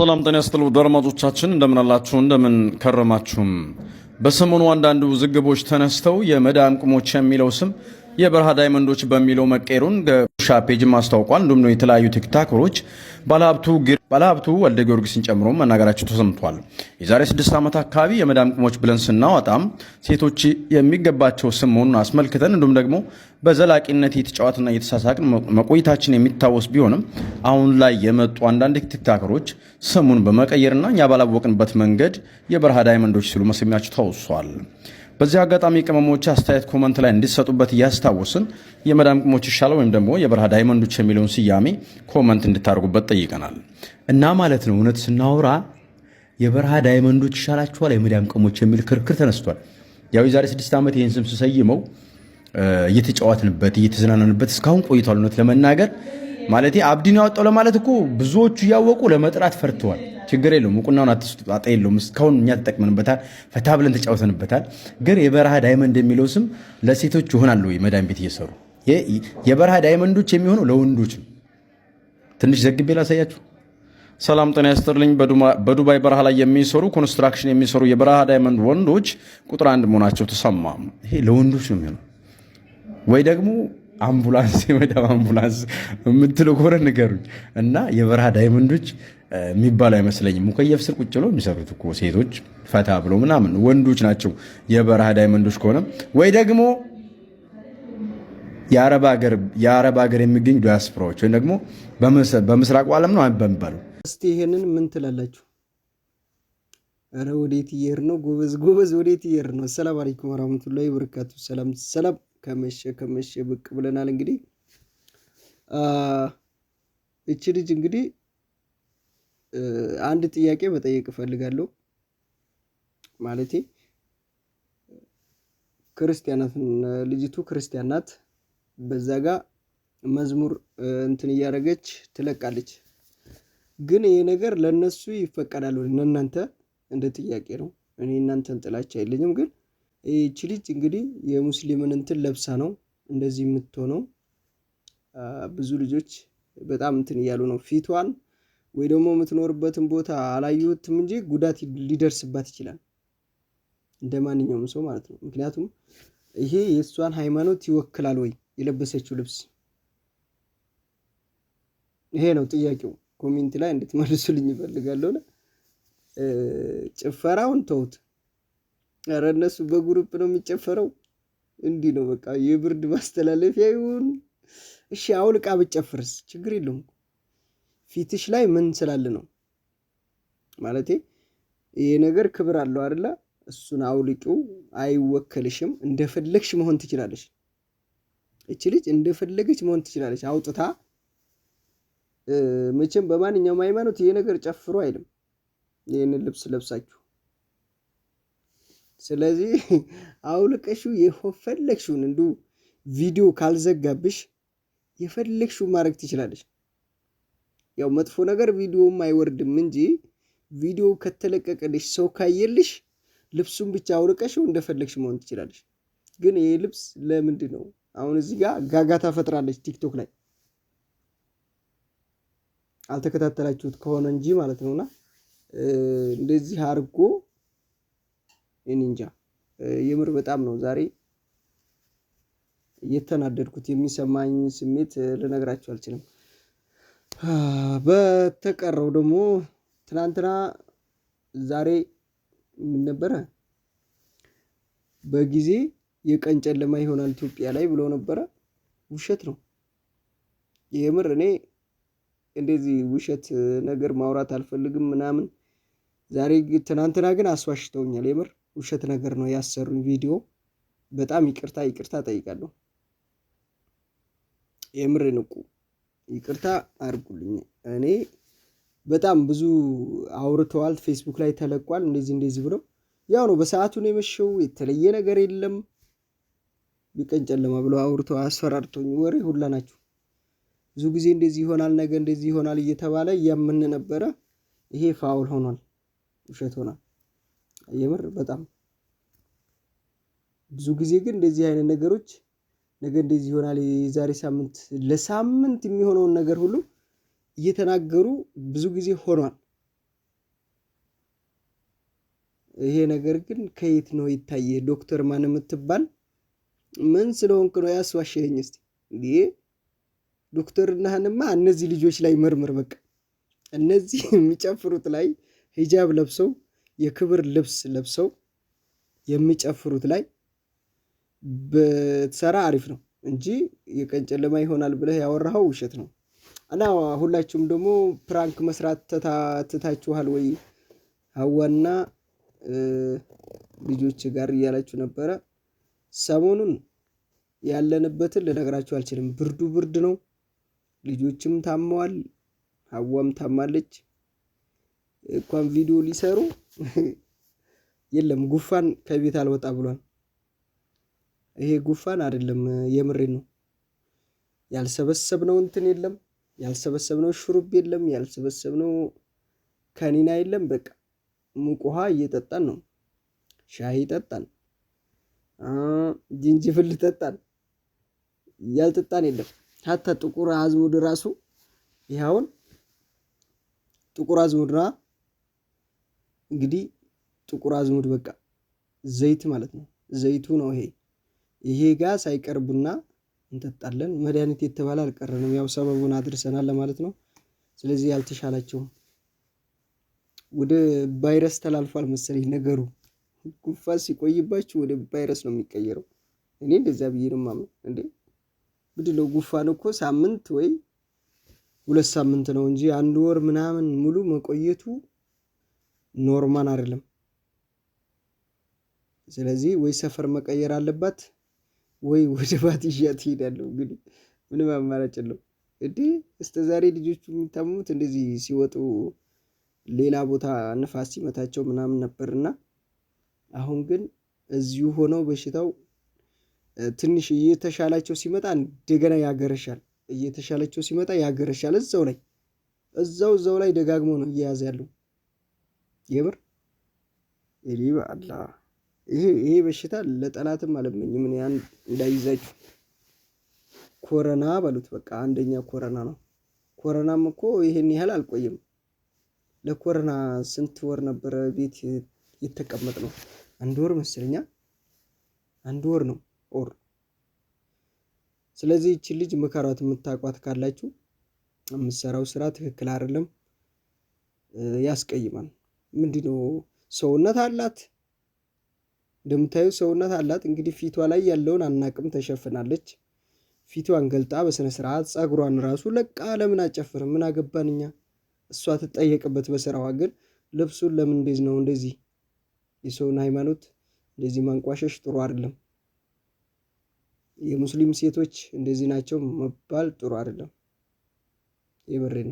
ሰላም ጤና ይስጥልኝ አድማጮቻችን እንደምን አላችሁ እንደምን ከረማችሁም። በሰሞኑ አንዳንድ ውዝግቦች ተነስተው የመዳም ቅሞች የሚለው ስም የበረሃ ዳይመንዶች በሚለው መቀየሩን ሻ ፔጅም አስታውቋል። እንዲሁም ነው የተለያዩ ቲክታከሮች ባለሀብቱ ወልደ ጊዮርጊስን ጨምሮ መናገራቸው ተሰምቷል። የዛሬ 6 ዓመት አካባቢ የመዳም ቅሞች ብለን ስናወጣም ሴቶች የሚገባቸው ስም መሆኑን አስመልክተን እንዲሁም ደግሞ በዘላቂነት የተጫዋትና የተሳሳቅን መቆየታችን የሚታወስ ቢሆንም አሁን ላይ የመጡ አንዳንድ ቲክታከሮች ስሙን በመቀየርና እኛ ባላወቅንበት መንገድ የበረሃ ዳይመንዶች ሲሉ መስሚያቸው ተወሷል። በዚህ አጋጣሚ ቅመሞች አስተያየት ኮመንት ላይ እንዲሰጡበት እያስታወስን የመዳም ቅሞች ይሻላል ወይም ደግሞ የበረሃ ዳይመንዶች የሚለውን ስያሜ ኮመንት እንድታደርጉበት ጠይቀናል። እና ማለት ነው እውነት ስናወራ የበረሃ ዳይመንዶች ይሻላችኋል የመዳም ቅሞች የሚል ክርክር ተነስቷል። ያው የዛሬ 6 ዓመት ይህን ስም ስሰይመው እየተጫወትንበት እየተዝናናንበት እስካሁን ቆይቷል። እውነት ለመናገር ማለት አብዲን ያወጣው ለማለት እኮ ብዙዎቹ እያወቁ ለመጥራት ፈርተዋል። ችግር የለውም እውቅናውን አጣ የለውም። እስካሁን እኛ ተጠቅመንበታል፣ ፈታ ብለን ተጫውተንበታል። ግን የበረሃ ዳይመንድ የሚለው ስም ለሴቶች ይሆናል ወይ? መዳም ቤት እየሰሩ የበረሃ ዳይመንዶች የሚሆነው ለወንዶች ነው። ትንሽ ዘግቤ ላሳያችሁ። ሰላም ጤና ይስጥልኝ። በዱባይ በረሃ ላይ የሚሰሩ ኮንስትራክሽን የሚሰሩ የበረሃ ዳይመንድ ወንዶች ቁጥር 1 መሆናቸው ተሰማ። ይሄ ለወንዶች ነው የሚሆነው ወይ ደግሞ አምቡላንስ የመዳም አምቡላንስ የምትለው ከሆነ ንገሩኝ። እና የበረሃ ዳይመንዶች የሚባል አይመስለኝም። ሙከየፍ ስር ቁጭ ብለው የሚሰሩት እኮ ሴቶች ፈታ ብለው ምናምን ወንዶች ናቸው የበረሃ ዳይመንዶች ከሆነ ወይ ደግሞ የአረብ ሀገር የሚገኙ ዲያስፖራዎች ወይም ደግሞ በምስራቁ ዓለም ነው በሚባለው። እስቲ ይሄንን ምን ትላላችሁ? ኧረ ወዴት እየሄድን ነው? ጎበዝ ወዴት እየሄድን ነው? ሰላም አለይኩም ወራህመቱላሂ ወበረካቱ። ሰላም ከመሸ ብቅ ብለናል። እንግዲህ እቺ ልጅ እንግዲህ አንድ ጥያቄ መጠየቅ እፈልጋለሁ። ማለቴ ክርስቲያናት ልጅቱ ክርስቲያን ናት። በዛ ጋ መዝሙር እንትን እያደረገች ትለቃለች። ግን ይሄ ነገር ለነሱ ይፈቀዳል ወይ? ለእናንተ እንደ ጥያቄ ነው። እኔ እናንተን ጥላቻ የለኝም። ግን እቺ ልጅ እንግዲህ የሙስሊምን እንትን ለብሳ ነው እንደዚህ የምትሆነው። ብዙ ልጆች በጣም እንትን እያሉ ነው። ፊቷን ወይ ደግሞ የምትኖርበትን ቦታ አላዩትም እንጂ ጉዳት ሊደርስባት ይችላል፣ እንደ ማንኛውም ሰው ማለት ነው። ምክንያቱም ይሄ የእሷን ሃይማኖት ይወክላል ወይ የለበሰችው ልብስ? ይሄ ነው ጥያቄው። ኮሜንት ላይ እንድትመልሱልኝ ይፈልጋለሁ። ጭፈራውን ተውት። ኧረ እነሱ በግሩፕ ነው የሚጨፈረው። እንዲህ ነው በቃ የብርድ ማስተላለፊያ ይሁን። እሺ አውልቃ ብጨፍርስ ችግር የለውም። ፊትሽ ላይ ምን ስላለ ነው ማለቴ? ይሄ ነገር ክብር አለው አይደለ? እሱን አውልቂው፣ አይወከልሽም። እንደፈለግሽ መሆን ትችላለሽ። እቺ ልጅ እንደፈለገች መሆን ትችላለች አውጥታ። መቼም በማንኛውም ሃይማኖት ይሄ ነገር ጨፍሩ አይልም ይሄንን ልብስ ለብሳችሁ። ስለዚህ አውልቀሽው የፈለግሽውን እንዱ ቪዲዮ ካልዘጋብሽ የፈለግሽው ማድረግ ትችላለሽ። ያው መጥፎ ነገር ቪዲዮም አይወርድም እንጂ ቪዲዮ ከተለቀቀልሽ ሰው ካየልሽ ልብሱን ብቻ አውልቀሽው እንደፈለግሽ መሆን ትችላለሽ። ግን ይሄ ልብስ ለምንድን ነው አሁን እዚህ ጋር ጋጋታ ፈጥራለች ቲክቶክ ላይ? አልተከታተላችሁት ከሆነ እንጂ ማለት ነውና እንደዚህ አርጎ እንጃ የምር በጣም ነው ዛሬ የተናደድኩት። የሚሰማኝ ስሜት ልነግራችሁ አልችልም። በተቀረው ደግሞ ትናንትና ዛሬ ምን ነበረ? በጊዜ የቀን ጨለማ ይሆናል ኢትዮጵያ ላይ ብሎ ነበረ። ውሸት ነው የምር። እኔ እንደዚህ ውሸት ነገር ማውራት አልፈልግም ምናምን። ዛሬ ትናንትና ግን አስዋሽተውኛል የምር። ውሸት ነገር ነው ያሰሩኝ ቪዲዮ። በጣም ይቅርታ ጠይቃለሁ። የምር ንቁ፣ ይቅርታ አድርጉልኝ። እኔ በጣም ብዙ አውርተዋል፣ ፌስቡክ ላይ ተለቋል እንደዚህ ብለው። ያው ነው በሰዓቱ ነው የመሸው፣ የተለየ ነገር የለም። ቢቀን ጨለማ ብለው አውርተው አስፈራርቶኝ ወሬ ሁላ ናቸው። ብዙ ጊዜ እንደዚህ ይሆናል ነገ እንደዚህ ይሆናል እየተባለ እያመነ ነበረ። ይሄ ፋውል ሆኗል፣ ውሸት ሆኗል። የምር በጣም ብዙ ጊዜ ግን እንደዚህ አይነት ነገሮች ነገ እንደዚህ ይሆናል የዛሬ ሳምንት ለሳምንት የሚሆነውን ነገር ሁሉ እየተናገሩ ብዙ ጊዜ ሆኗል። ይሄ ነገር ግን ከየት ነው ይታየ? ዶክተር ማን የምትባል ምን ስለሆንክ ነው ያስዋሸኸኝ? እስቲ እንዴ ዶክተርናህንማ እነዚህ ልጆች ላይ መርምር። በቃ እነዚህ የሚጨፍሩት ላይ ሂጃብ ለብሰው የክብር ልብስ ለብሰው የሚጨፍሩት ላይ በተሰራ አሪፍ ነው እንጂ የቀን ጨለማ ይሆናል ብለህ ያወራኸው ውሸት ነው። እና ሁላችሁም ደግሞ ፕራንክ መስራት ትታችኋል ወይ? ሀዋና ልጆች ጋር እያላችሁ ነበረ። ሰሞኑን ያለንበትን ልነግራችሁ አልችልም። ብርዱ ብርድ ነው። ልጆችም ታመዋል። ሀዋም ታማለች። እንኳን ቪዲዮ ሊሰሩ የለም ጉፋን ከቤት አልወጣ ብሏል። ይሄ ጉፋን አይደለም፣ የምሬን ነው። ያልሰበሰብነው እንትን የለም፣ ያልሰበሰብነው ሹሩብ የለም፣ ያልሰበሰብነው ከኒና የለም። በቃ ሙቅ ውሃ እየጠጣን ነው። ሻይ ጠጣን፣ ጅንጅብል ጠጣን፣ ያልጠጣን የለም። ሀታ ጥቁር አዝሙድ ራሱ ይኸውን ጥቁር አዝሙድ ራ እንግዲህ ጥቁር አዝሙድ በቃ ዘይት ማለት ነው። ዘይቱ ነው ይሄ ጋር ሳይቀርቡና እንጠጣለን። መድኃኒት የተባለ አልቀረንም። ያው ሰበቡን አድርሰናል ለማለት ነው። ስለዚህ ያልተሻላቸውም ወደ ቫይረስ ተላልፏል መሰለኝ ነገሩ። ጉንፋን ሲቆይባችሁ ወደ ቫይረስ ነው የሚቀየረው። እኔ እንደዛ ብዬ ነው የማምነው። እንዴ ምንድነው ጉንፋን እኮ ሳምንት ወይ 2 ሳምንት ነው እንጂ 1 ወር ምናምን ሙሉ መቆየቱ ኖርማል አይደለም። ስለዚህ ወይ ሰፈር መቀየር አለባት ወይ ወደ ባት ይዣት እሄዳለሁ። እንግዲህ ምንም አማራጭ የለውም። እስከ ዛሬ ልጆቹ የሚታመሙት እንደዚህ ሲወጡ ሌላ ቦታ ንፋስ ሲመታቸው ምናምን ነበርና አሁን ግን እዚሁ ሆነው በሽታው ትንሽ እየተሻላቸው ሲመጣ እንደገና ያገረሻል። እየተሻላቸው ሲመጣ ያገረሻል። እዛው ላይ ደጋግሞ ነው እየያዘ ያለው። የምር ይሊባ አላህ ይሄ በሽታ ለጠላትም አለመኝም። ምን ያን እንዳይዛችሁ ኮሮና በሉት በቃ አንደኛ ኮሮና ነው። ኮሮናም እኮ ይሄን ያህል አልቆየም። ለኮሮና ስንት ወር ነበረ ቤት የተቀመጥ ነው? 1 ወር መስለኛ 1 ወር ነው ኦር። ስለዚህ እቺ ልጅ መከራት የምታቋት ካላችሁ የምትሰራው ስራ ትክክል አይደለም፣ ያስቀይማል። ምንድነው ሰውነት አላት፣ እንደምታዩ ሰውነት አላት። እንግዲህ ፊቷ ላይ ያለውን አናቅም፣ ተሸፍናለች። ፊቷን ገልጣ በስነ ስርዓት ጸጉሯን ራሱ ለቃ ለምን አጨፍርም? ምን አገባንኛ? እሷ ትጠየቅበት በስራዋ። ግን ልብሱን ለምን እንደዚህ ነው? እንደዚህ የሰውን ሃይማኖት እንደዚህ ማንቋሸሽ ጥሩ አይደለም። የሙስሊም ሴቶች እንደዚህ ናቸው መባል ጥሩ አይደለም። የበሬ ነው።